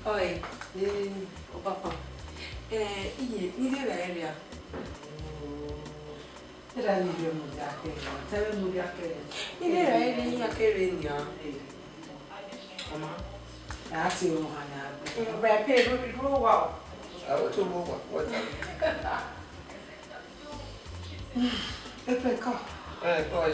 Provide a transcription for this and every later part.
Oi, papa. Ni de area. Era ni de mudiake. Sabe mudiake. Ni de area ni akere ni a. Mama. Ati o hana. Ba pe ro wow. I want to know what Epe ka. Oi.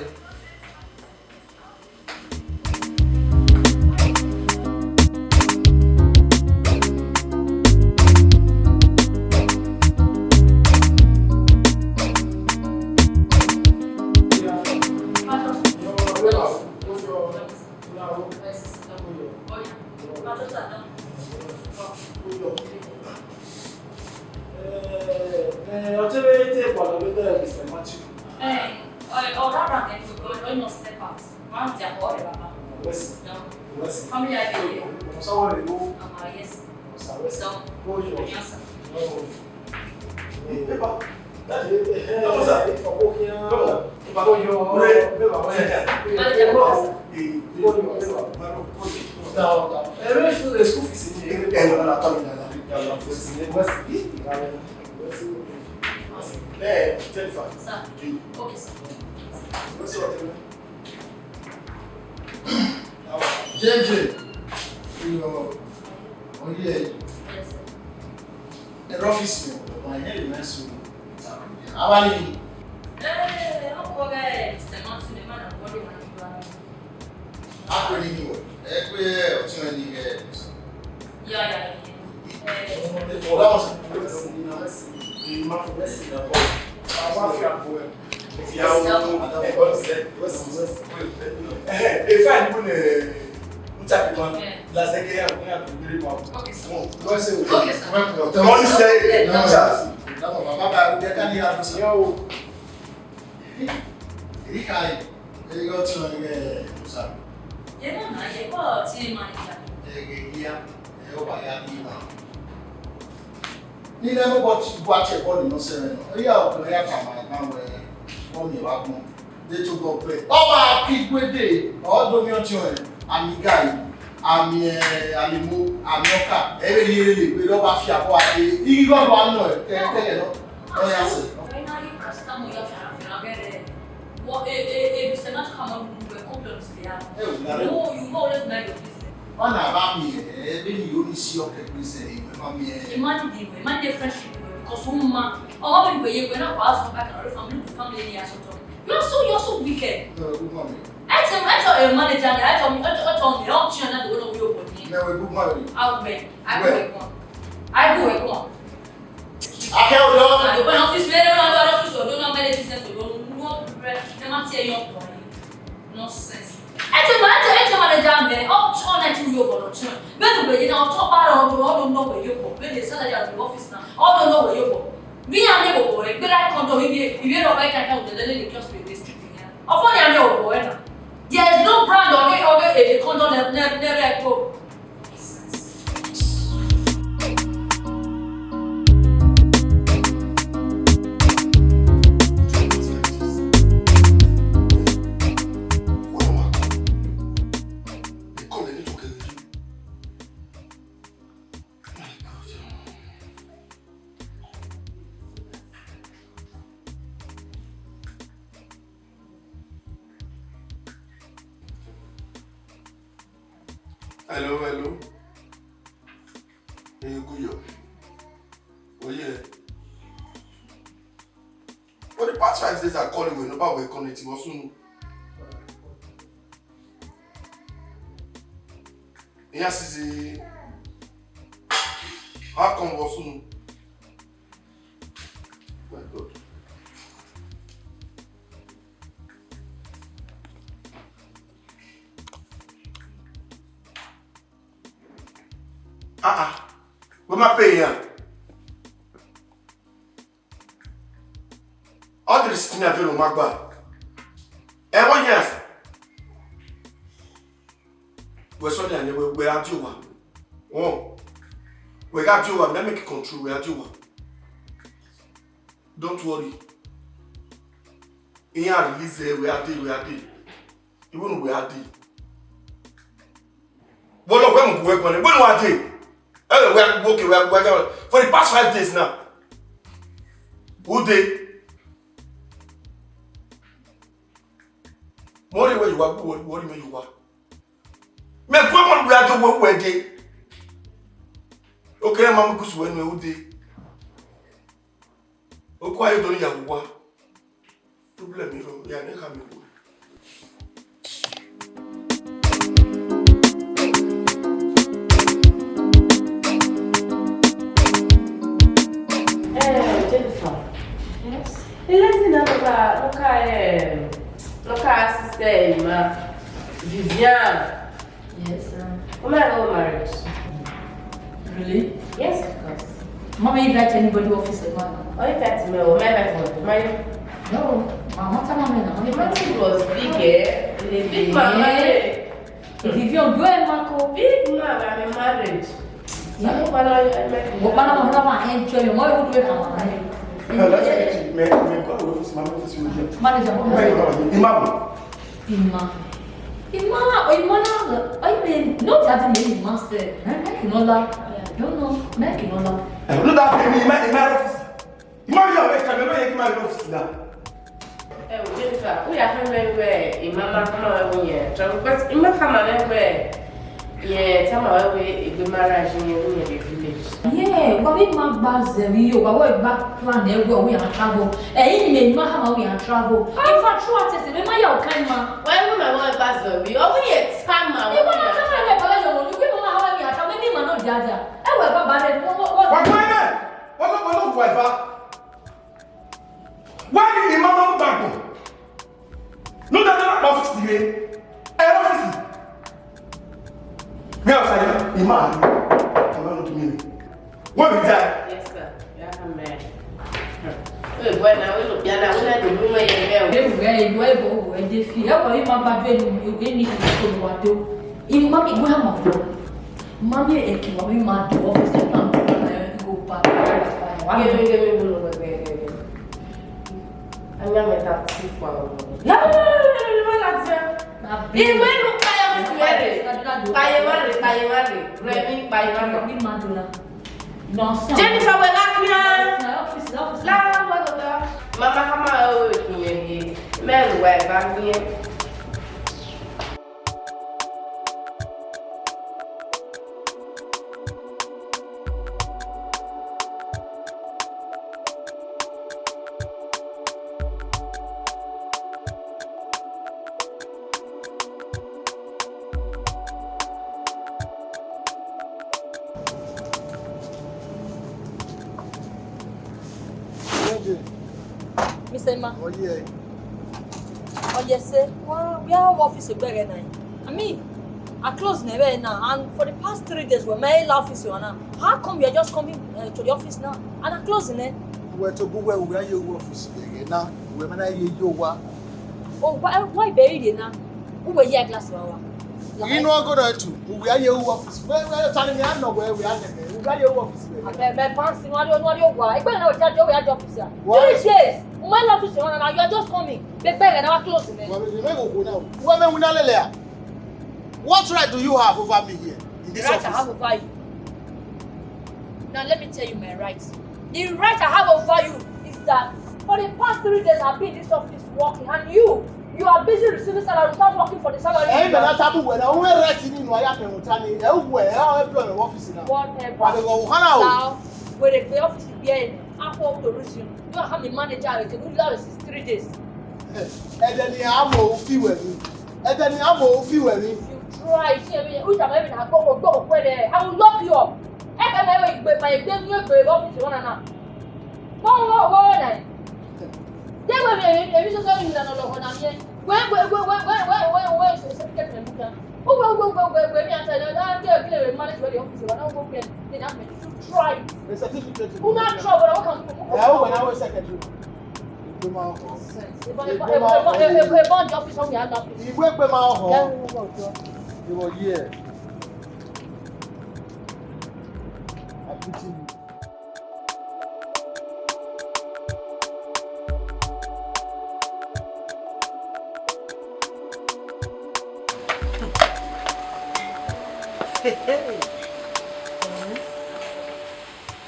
Ni never watch a body, no sir. Yeah, okay, I come on Oduagbon. They to go play. Oh, my kid with day. All do me on children. I'm the guy. I'm Alimu. I'm Yoka. Every year we don't have to go out. You got one no. Tell you no. Oh yes. What it's not common to complex no, you always make it. One about me, you only see your say, Imagine friendship because woman, or when you're not pass back and family as well. You're so wicked. I tell a manager, I told me, don't you not go to your body. No, good morning. I go one. I can't do I go office, don't know many business to go. Nonsense. I tell manager, all night to your bottle. When you don't talk about don't know where you go. When they sell at the office now, all don't know where you go. We are never boy, but I can't do if you don't like I the lady just be distributing. Of what I know, boy. There is no brand on it over a condom never go. Hello. Hey, good. Oh yeah. For the past 5 days I'm calling you about we're connecting soon. Yes, is how come soon? My God. We ma pay here. All the receipts na velo magba. What yes? We so dey we are due one. Oh. We got you one, let me control we are due one. Don't worry. In your release we are there. Even we are there. What of them work on it? When we are there? Oh, we are okay, we are for the past 5 days now. Who day? More where you are, what do you are? Me go on we are to where day. Okay, mama kusu when we who day. O kwa you don't ya wa. Problem me from ya na come. Yes. Let's look at sister, Vivian. Yes, Come on, go marriage. Really? Yes, of course. Mama invite anybody office at one? Oh, that's me. My No. Mama, the marriage was big, eh? Big marriage. If you go and Marco, Big man, I'm married. yeah, what Mama enjoy your mother would wait Let's get me go office, my office with you. Manager, Imam. I mean, not that me, master. I don't know, making all that. Look at me in my office. Imam, you are my office now. Jennifer, we are having where in Mama come over here. But in my family, yeah, tell me where the marriage in your village. Yeah, but we might pass the video, but we back plan there where we are travel. And in Mahama, we are travel. In fact, true artist, remember your kind man. Why would I want to pass the video? We expand my You want to tell me about you? You know how we are traveling, maybe not Jaja. I will go back there. Why did Imam back? No, that's not office today. Office. Me outside, Imam. Come on to me. What is that? Yes, sir. Yeah, I'm married. Wait, boy, now we look. Yeah, now we have to do my hair. Where go? Where they feel? How you my bad you need to go what do? In mommy go have my phone. Mommy e ki mommy mad office the plan to go back. Give me blue. I'm going to have to follow. No, He went to married. Jennifer, we're not here. Mama, come on with me. Men, we're back here. Mr. Emma. Oh yeah. Oh yes, sir. Well, we are office better now. I mean, I close never now, and for the past 3 days we're my office now. How come you're just coming to the office now and I'm closing it? Where to go where we are your office now? We're not your work. Oh, why bury now? Who were here glass hour? You know, go there too. We are your office. Where telling me I know where we are. We are your office. My parents, what you want? I can't tell you where your office is. 3 days. My office now, you are just coming. They beg and I'm closing it. What right do you have over me here in this office? The right I have over you. Now let me tell you my rights. The right I have over you is that for the past 3 days I've been in this office working, and you are busy receiving salary without working for the salary. Hey, but that's how when I went right in you, I have to tell you, I office now. Whatever. Now, when the office is here, I hope to resume. You don't have the manager, I can do that in 3 days. And then the ammo feel with me. And then the ammo feel with me. Try to which I'm having a go where there. I will lock you up. I can never my new office one and a. Whoa, they were very sorry in another one. Where is the secretary? Where me answer that I manage where the office is. I don't go then I'm to try. The certificate. Who not trouble? I come. When I was secretary. If I bought the office on the office. You went by my home. You were here. I put you.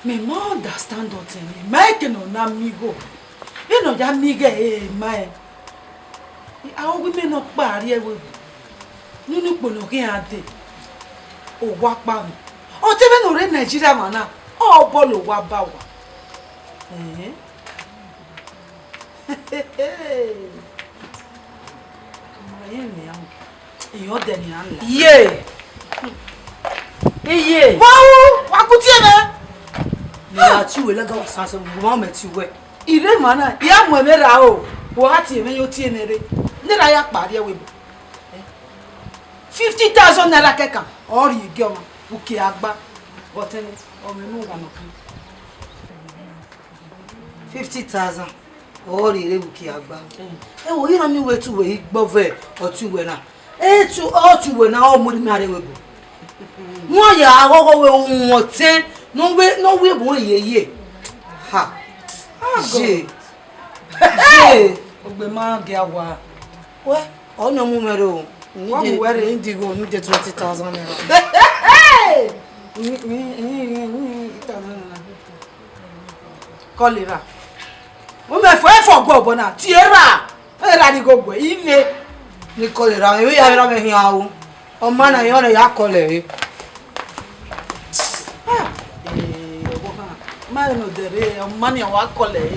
Me ma understand what me. Make no na migo. You know ya miga my. I will me no pari ewe. Nunu pono ki ade. O wa pa mi. O te be no re Nigeria mana. O bolo wa ba wa. Yeah. Iye. Wow, wakutie na. Na ti we lega wasanse mo ma ti we. Ire mana, ya mo me ra o. Wo ati me yo tie nere. Nira ya pari e we. 50,000 naira keka. Ori ige omo. Uki agba. But any o me no wa no kan. 50,000. Ori re buki agba. E wo ira mi we tu we gbove o tu we na. E tu o tu we na o mo mi are we go. Wọ́n yà àkọ́kọ́ wé ohun ọ̀tẹ́ no wé bò yeye ha je Ogbe ma ge awa. we ọ̀nà mú mẹ́rẹ̀ o Wọ́n mú wẹ́rẹ̀. indigo ní 20,000 naira. Kọ́lera. Mo me fo e fo gbo bona ti era. E ra ni gogbo ile. Ní kọ́lera ewe ya ra me hin awo ọmọ na yo na ya kọ́lẹ̀ Ma no dere money wa kọ́lẹ̀.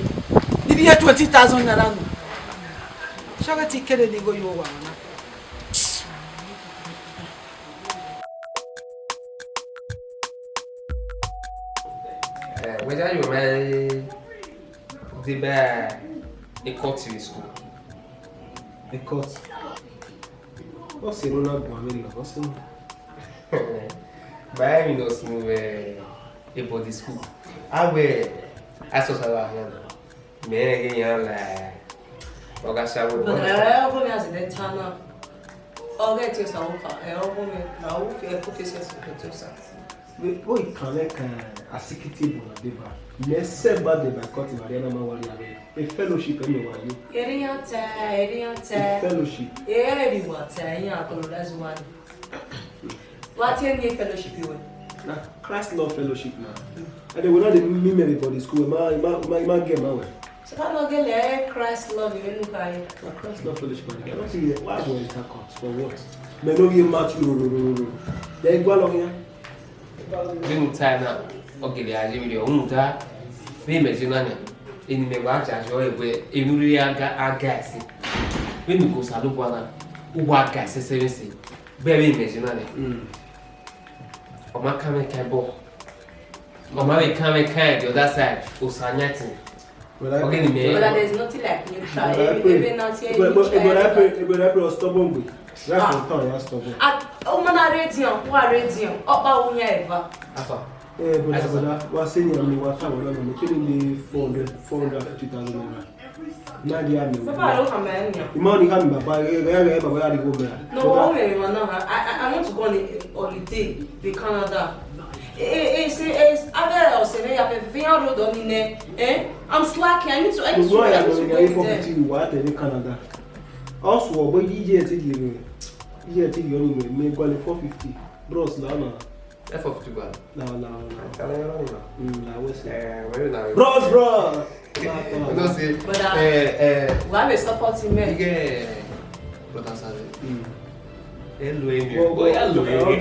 Ni bi 20,000 naira no. Shoga ti kere ni go yo wa na. Whether you may the bear a court in school. The court. What's the Oduagbon? What's the But I know some a body school. I wear I saw her. Me again, like Ogasha would. But I only has a tana. I'll get you some. I only now feel professors to produce. we can make a secretary on the bar. Let's say bad by cutting Mariana Mawari. A fellowship anyway. A fellowship. Everyone saying, I can that's one. What any fellowship you want? Now, Christ Love Fellowship now. And they will not mean everybody school. My get my way. So I don't get Christ love you look at it. Christ Love Fellowship. I don't see why was it that court for what? Me no give match you. They go along here. Bim tana ogele aje mi o nta be imagine na eni me wa cha jo egbe enuri aga si be mi go salo bwana ugbo aga se be imagine na o ma kame kai bo o ma be kame kai the other side o sanyati ogele me But there's nothing like you try even not here you But I stubborn boy. Right from town, you stubborn. Oh man, radio. Opa unya eva. afa But what's saying on the water, we're killing the 450,000 naira. Nadia, Papa, look at me. the money coming back, but I go back. No, I want to go on holiday to Canada. I'm slacking. I need to go to Canada. Also, but you get it, anyway, make 450. Bros, no. F of Tuba. No. I was where now Bros. no say But why we supporting me? ige brother sabe elu emi Boy, boya lu emi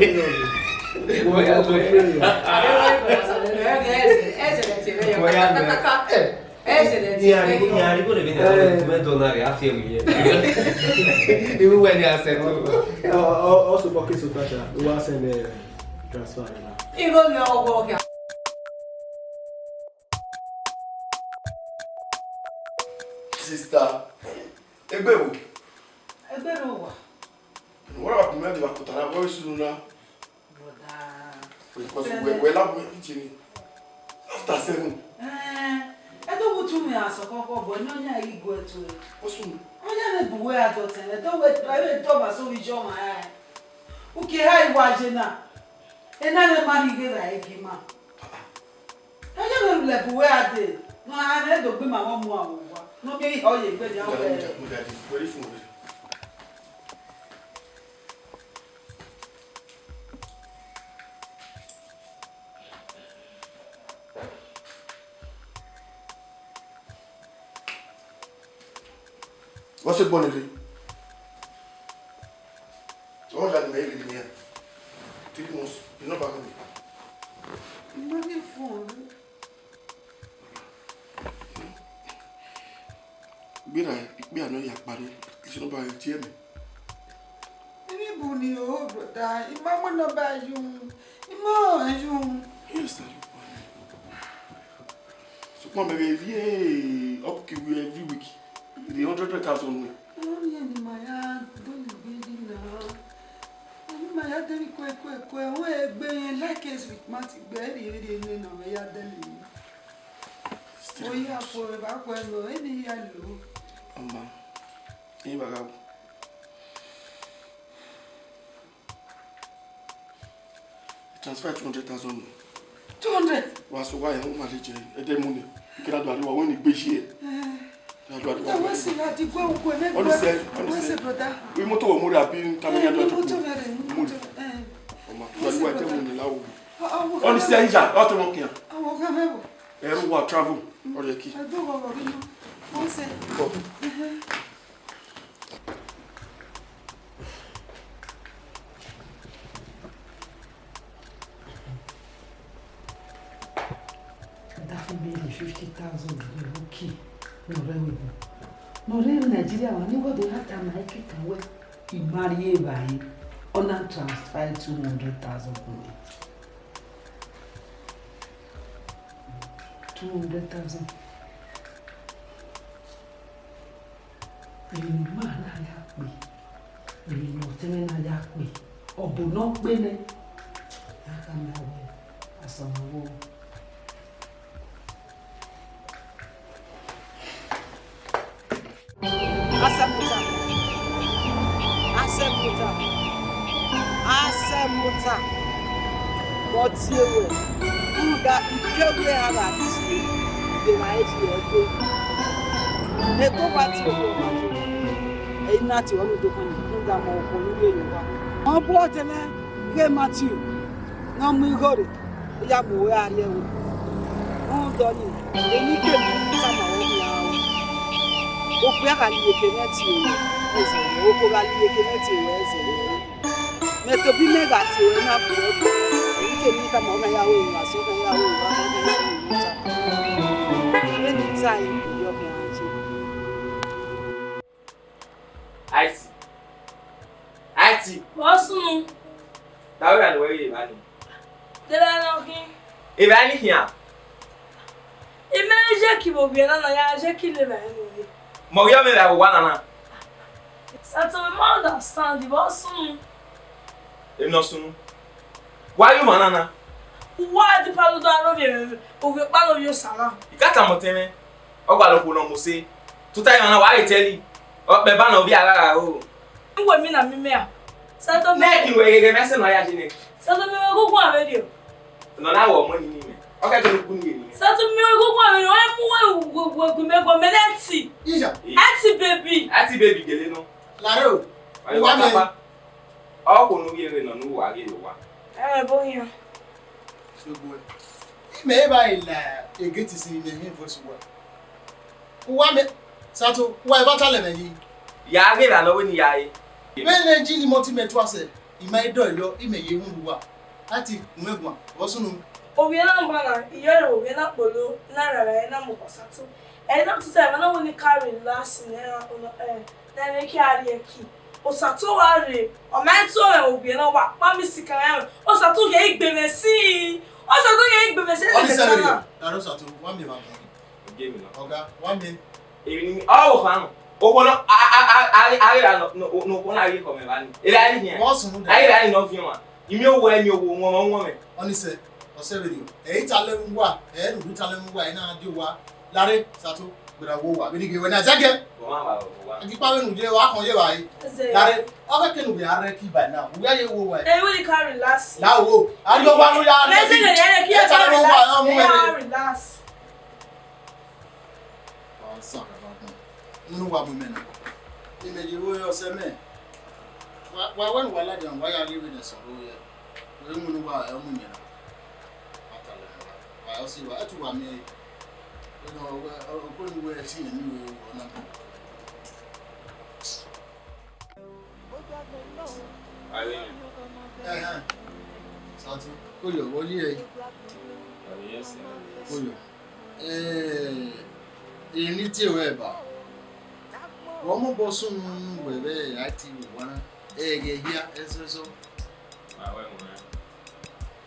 boya lu emi yari go le bini me donare afi emi even when they are settled also bucket so that we will send a transfer. Even now, walk. Sister, egbe wo. Egbe no wa. What about me? They put on very soon now. Because we love me teaching after 7. I don't want to me as a couple, but no, yeah, you go to it. What's soon? I never do where I don't tell. I don't wait. I will talk about so we join my eye. Okay, hi, watching now. Another money give I give man. I never left where I did. No, I had to be my mom. No, me, oh, you better out there. Very soon. What's it born again? All that may be here. 3 months. You're not back on me. Money phone. Be I know you're bad. You don't buy a tear me. Anybody oh brother, Imam no buy you. Imam you. Yes, sir. So come every upkeep every week. The 100,000. Only in my hand, don't be now. In my head, quick, where being like us with Matty Berry, really no way at the lead. Oh, yeah, for a back when no any yellow. Transfer 200,000. 200. Was why I'm married a demon. You cannot do it when you be here. I was in that go Honestly, brother. We motor more happy coming out of the honestly, I don't care. I won't come. Everyone travel or the key. I don't know. One second. That will be 50,000 key. No, in Nigeria, when you have to make it away, you marry by on and transfer 200,000. 200,000. You man, I have me. You know, telling I have me. Or do not win it. I come away as a whole. Asemuta. But you that you have at the right here. They go back to you. A natty on the Kundam or Poluwa. On board and get Matthew. No, we got it. Yabu, where are you? Oh, Donny. They need to be some of you. Okwaka liyekeneti eze okwaka liyekeneti eze meto bi mega ti o na bu nke ni ka mo ya wo yin aso kan ya wo wa kan ni ni time yo ke anji IT wasunu dawo ya no we ba ni dela no ki e ba ni hia imeje ki bo bi na ya je ki le ba ni mo yo me la wo na Sato me understand the wasunu e no sunu why you manana why the palo do aro o we pa lo yo sara ikata mo teme o gba lo ko no mo se to time na why tell you o be ba na obi ara o we mi na mi me a Sato me ki we gege me se no ya jine Sato me go go amedio no na wo mo ni me o ka to ku ni ni Sato me go go amedio o mu we go meneti Ija Ati baby gele no Laro wa me o ko no yere no no wa ge yo wa boya Shogwe me ba ila egeti si ne hin voice wa me Sato wa e ba tale me yi ya ge la no we ni ya yi me le ji ni motimeto ase ima ido yo ime ye hu wa ati nwegun o sunu obi na mbana iyere obi na polo na rara na mo Sato na to say na woni carry last na make ari eki o Sato wa re o ma to obi na wa pa mi sika ya o Sato ge igbeme si o Sato ge igbeme si le sana Laro Sato wa me ba ge mi no oga wa me ebi ni o han o ko no ari no ko na ri ko me ba ni e la ni wo sunu ai la ni no fi wa imi owo emi owo won me oni se o se video e tale ngwa e ru tale ngwa ina adi wa Lare Sato gbera wo wa bi ge we na zage ko ma ba wo wa ati pa we nu je wa kan ye wa yi Lare o ka kenu bi are ki by now we ye wo wa we carry last la wo ajo wa nu ya let's say le ki carry last carry last o sa ka ba nu wa bu mena imeji wo yo se me wa wen wa la dan wa ya ri we so wo ye we mu nu wa e mu nyina atale wa o si wa etu wa me no we o ko ni we si ni we na Ati koyo woli e. Yes. Koyo. Ni ti we ba. Wo mo bo sun we be ati wana. Ge hia eso.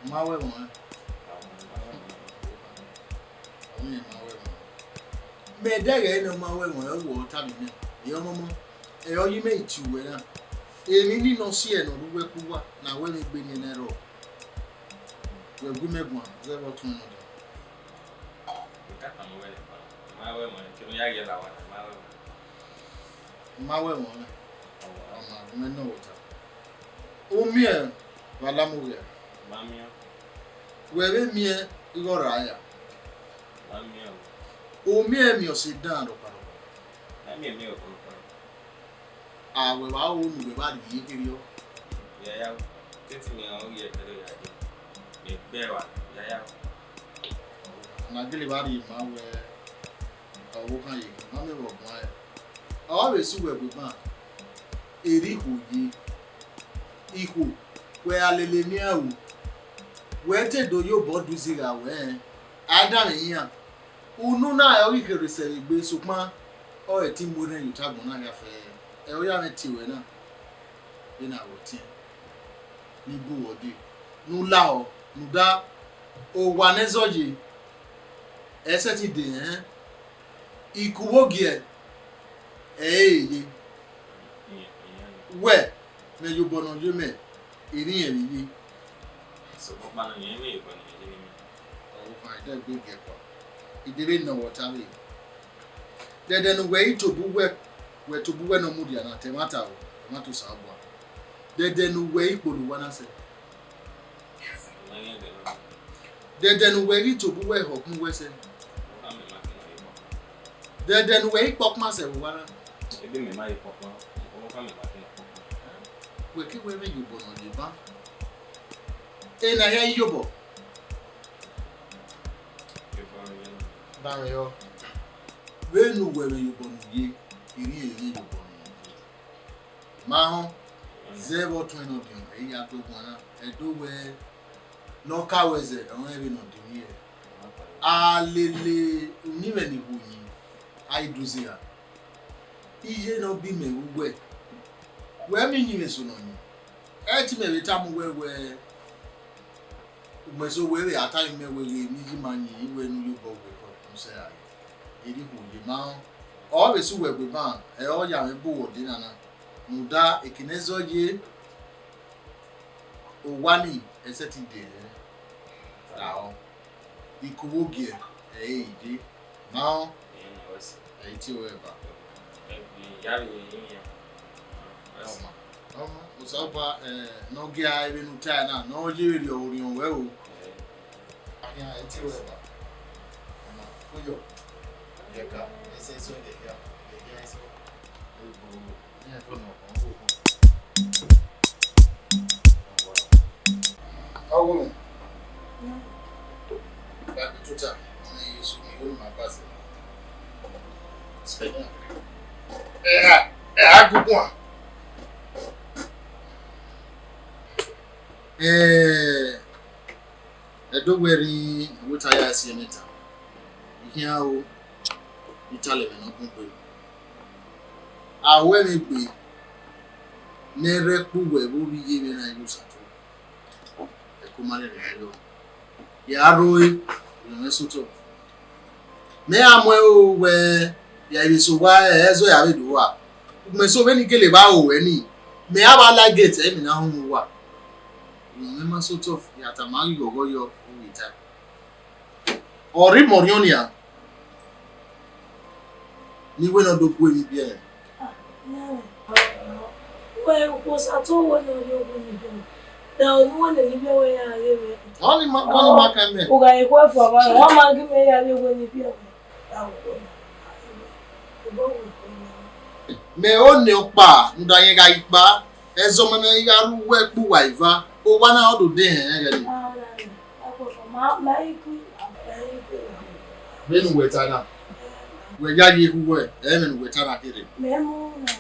Mawe mo. Me dege no mawe mo e wo ta mi ni. Yo momo. E yo yi me ti we na. Èmi ni no si e no ruwe kuwa na we me gbe ni nero. We gu me gwa, ze bo tun no. Mawe mo, kinu ya ge la wa, mawe. Mawe mo na. Ama me no wota. O mi e wala mo ya. Mami. We be mi e igora ya. Mami. O mi e mi o se dan ro paro. Mami o ko. We ba o nu we ba di kiri o. Ya. Titi mi o ye pelo ya di. Me be wa, ya. Na gele ba di ma we. Owo kan ye, ma me wo gwa e. Awa be su we bu ba. Eri hu yi. Ihu. We alele ni awu. We te do yo bo du ziga we. Adam yin. Unu na ya wi kere se gbe sukma. O e ti mo na yutagbon na ya fe. E o ya me ti we na. Be na wo ti. Ni bu wode. Nu la o, nu da o wa nezoji. Ese ti de ikuwogie ye. We me yo bono yo me. Iri yen yi. So ko ma no yen me ko ni ni. O fa ide gbe ge ko. Idebe no water we. Then we to buwe no mudia na tomato sabwa. Then we ikpolu wana se. Then we to buwe hokun we se. Then we ikpokma se wana. Ebi me ma ikpokma. O ka me ma tin. We ki we me yubo no de ba. E na ya yubo. Ba yo. Wenu were yubo no ye. Iri yubo no. Ma ho 020 no din. E ya to gwana. E do we no ka weze. Awon e bi no din ye. Alele uniwe ni hunyi. Ai duzia. Iye no bi me wuwe. We mi nyi so no ni. E ti me beta mu we so we ata me we ni ji manyi we nu yubo we ko se ai. Iri hunyi ma o be su we gbe ban e o ya me bu wo din na. Nuda ekinezo ye o wani eseti de now ikuwogie ide now ti o eba ya bi yin o so ba no gi a ebe nu ta na no je ri ori on we o aya ti o eba oyo yeka ese so de ya eso ya ko no woman. Back to town. I used to be my cousin. Good one. I don't worry what I see in it. You hear how Italian and open. I will be never who will be given a use at all. Kumale lelo ya roi no soto me amwe o we ya ibiso wa ezo ya bedo wa me so be ni kele ba o we ni me abala gate e mi na hu wa me ma soto ya ta ma yogo yo o ita ori morionia ni we no do ku mi bi e no we ko sa to wo no yo bu ni bi now no one ni be we ya we only ma kan me o ga e ko fo ba wa ma gi me ya we ni bi o me o ni opa nda yen ga ipa ezo me na ya ru we pu wa iva o wa na odo de hen re ni ma iku me nu we ta na we ya yi ku we e me nu we ta na kire me mo na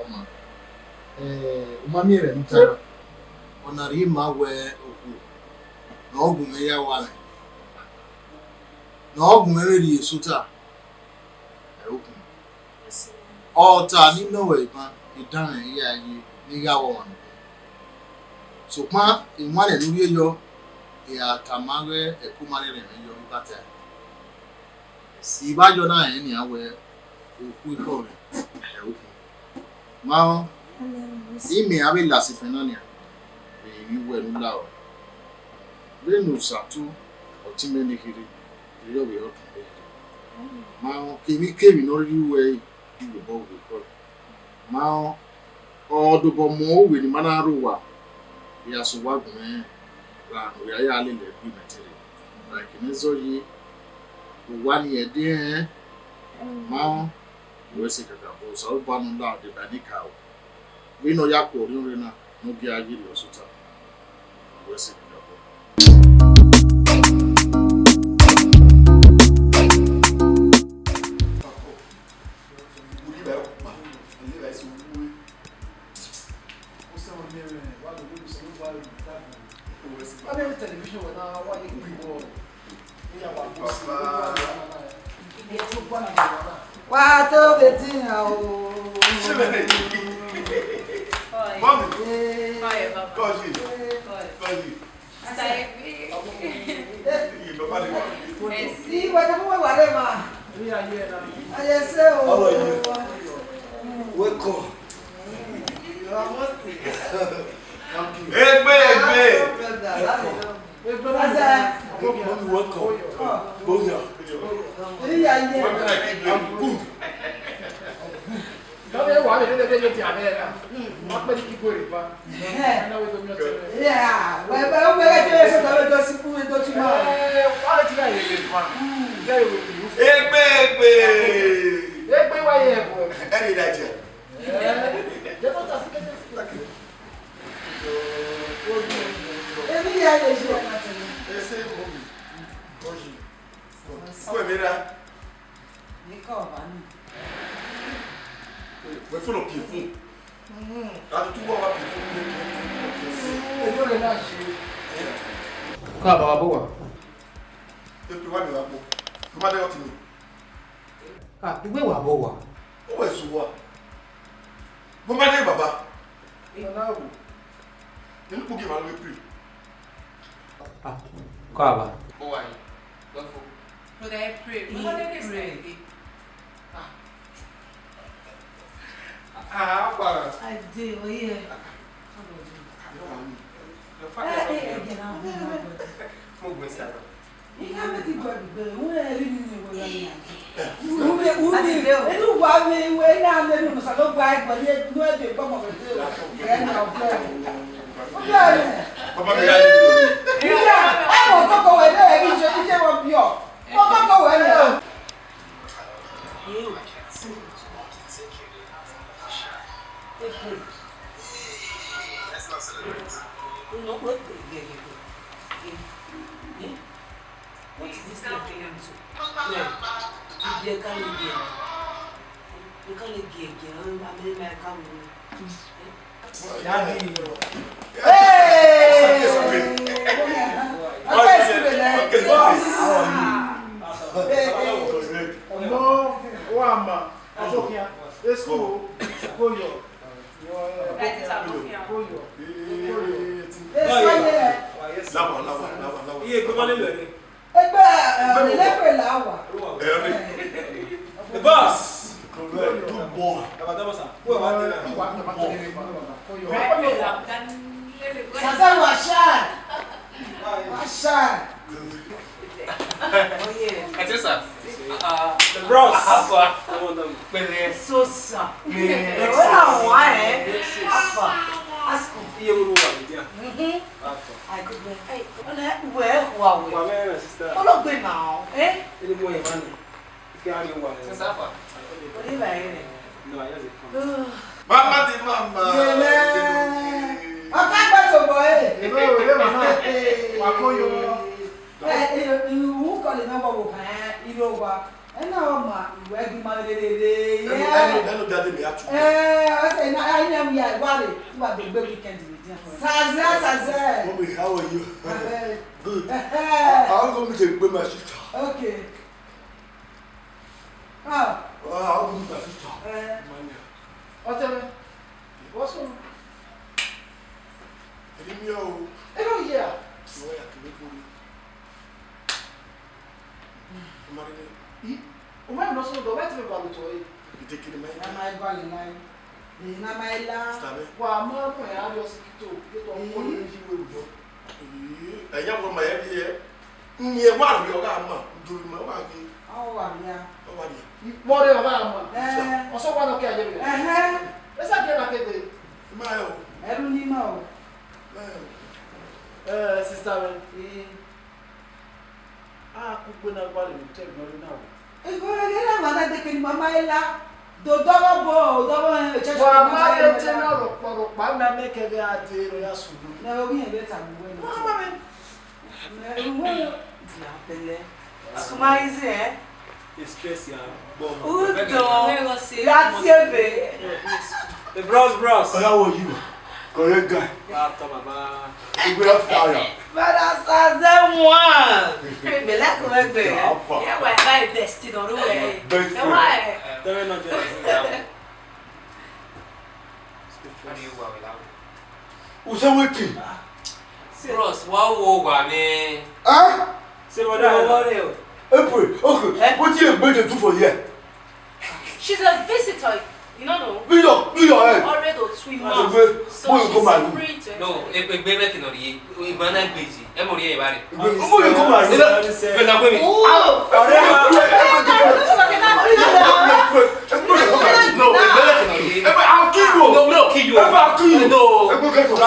oma o ma mi re nta onarima we oku na ogun ya wale na ogun eri esuta oku ota ni no we pa idan ya yi ni ga wo wan so pa inwale lori eyo ya tamare ekumare re yo ibata si ba jo na ni awe oku iko re oku ma ime abe la si fenania ni we nu la o le nu satu o ti me ni kiri yo be o tun ma kemi no ri we ni bo we ko ma o do bo mo we ni mana ro wa ya so wa gun ra no ya le le bi metiri like ni zo yi wa ni e de ma we se kaka bo so ba nu la de ba ni ka o we no ya ko ri na no bi agiri osuta we se kaka bo television wa na wa ye people ya wa ko wa to beti ha o Mami. Oi, baba. Koji. Sai. Baba ni. si wa ta mo wa le ma ni aye na aye se o How are you? Welcome. Egbe. Mami, welcome. Go here. ni aye I'm good. Don't wa le de ti ame na ma pe ki go re pa na we do mi o tele yeah we je so do si pu do ti ma wa le ti na ye le pa je we Egbe. wa ye bo Any danger. je to ta si ke ebi ya le je na tele Ese Mami. Koji. Ko mira. ni ko ba ni We full of people. Adu tu wa people. e do le na se Ka ba bo wa. Epi wa mi wa po. Ko ma de o ti mi. Ah, igbe wa bo wa. O we su wa. Mo ma de baba. na wo Ni ku gi ma lo pri. Ah, ka ba. Ó wà yìí. Lọ fún. But I pray. What did they say? Para. I do yeah Mo gbé sára. ni ka me ti go gbe wo e ri ni wo ya ni edu wa mi we na le nu sa lo gba egbo ni nu e de gbo mo be de e na o fe o ya ni Baba mi ya ni. ya e mo to ko we de e bi je mo bi o mo to ko we ni o what is this thing doing to yeah you can again I mean my come Daddy. hey no wama asokia Exco go yo Iye ko ma le le. Egbe lepe la wa. The boss. Correct. Good boy. Sasa washan. Oh yeah. Atesa. The bros. Pele. Sosa. Wala wa Afa. Asko. Iye wo wa dia. Ai ko be. Ai, ona we wa we. Wa me na sister. Olo gbe na o. Ele mo e mani. Ki ari wa. Safa. Ori ba ere. No, I just come. Mama di mama. Yele. Aka gba to bo e. ebe o le mama wa ko yo Iwu ko le na bo kan iro wa. Ena ma iwe gi ma lelele. Enu gade mi atu. I say na I know we are wale. You are the weekend with them. Saze. Mommy, how are you? Good. I'll go meet my sister. Okay. Ah. I'll go meet my sister. What's wrong? I didn't know. I don't hear. No, I can make money. O meu não sou do vai ter valor to aí. You take it Na mai vale nai. Na mai la. Wa ma ko ya do sikito. Ke to ko ni ji we do. Anya wo ma ya bi e. Nye wa ri o ga ma. Du ma wa gi. Awo wa ya. O wa ni. Mo re o ga ma. O so kwa no ke aje bi. Esa ke na ke de. Ma yo. Eru ni ma o. Sister akukwe na gwale mi te gbori na o. Ego re na ma da de ke ni mama ela. Do dogo bo, dogo church. Wa ma ye te na ro pa na me ke ga ati ro ya sudu. Na obi en beta mu we. Mama me. Na pele. Suma izi Stress ya. Bomb. Udo. Láti ebe. The bros. How are you? Correct guy. Baba. You go after. Para saze moi. Me la ko egbe. Ya wa ba best no ro we. Best. Tell me not just. Who's waiting? Bros, what wa me? Huh? Say what I April. Okay. What you going to do for here? She's a visitor. You know, Do your head. already twin Where mom. you So go, my room? she's free to No, e be make no ye. E ba na gbeji. E mo ri e ba re. Where you go, my room? Be na gbe mi. No, e be make no ye. I'll kill you. No, kill you. I'll kill you. No. Go get your